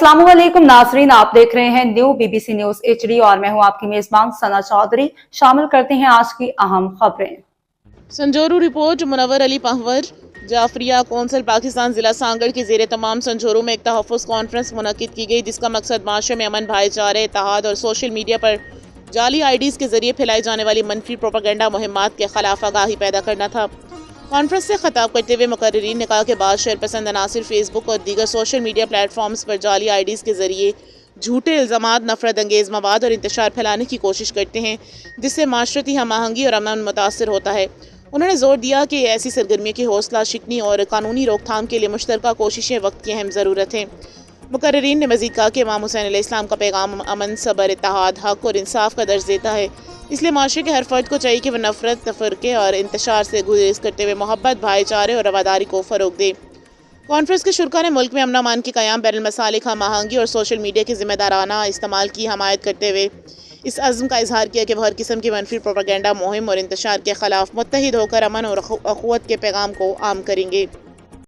अस्सलामुअलैकुम नाजरीन, आप देख रहे हैं न्यू BBC न्यूज HD और मैं हूं आपकी मेजबान सना चौधरी। शामिल करते हैं आज की अहम खबरें। संजोरू report. Munawwar Ali power Jafaria council Pakistan जिला सांगड़ के जेर तमाम संजोरू में एक तहफ़्फ़ुज़ कॉन्फ्रेंस मुनक़िद की गई, जिसका मकसद माशरे में अमन, भाईचारे, इत्तेहाद और सोशल मीडिया पर जाली IDs के जरिए फैलाई जाने वाली मनफी प्रोपेगेंडा मुहिम्मात के खिलाफ आगाही पैदा करना था। कॉन्फ्रेंस से खिताब करते हुए मुकर्रिरीन ने कहा कि बाद शहरपसंद अनासिर फेसबुक और दीगर सोशल मीडिया प्लेटफॉर्म्स पर जाली IDs के जरिए झूठे इल्ज़ामात, नफरत अंगेज़ मवाद और इंतशार फैलाने की कोशिश करते हैं, जिससे माशरती हम आहंगी और अमन मुतासर होता है। उन्होंने जोर दिया कि ऐसी सरगर्मियों की हौसला शिकनी और कानूनी रोकथाम के लिए मुश्तरका कोशिशें वक्त की अहम ज़रूरत है। मुकर्रिरीन ने मज़ीद कहा कि इमाम हुसैन अलैहिस्सलाम का पैगाम अमन, सब्र, इत्तेहाद, हक़ और इंसाफ का दर्ज देता है। इसलिए माशरे के हर फ़र्द को चाहिए कि वह नफ़रत, तफ़रक़े और इंतशार से गुरेज करते हुए मोहब्बत, भाईचारे और रवादारी को फ़रोग़ दे। कॉन्फ्रेंस के शुरका ने मुल्क में अमन अमान के क़याम, बैनुल मसालिक हम आहंगी और सोशल मीडिया के ज़िम्मेदाराना इस्तेमाल की हमायत करते हुए इस अज़्म का इजहार किया कि वह हर किस्म की मनफी प्रोपेगेंडा मुहिम और इंतशार के ख़िलाफ़ मुत्तहिद होकर अमन और अख़ुवत के पैगाम को आम करेंगे।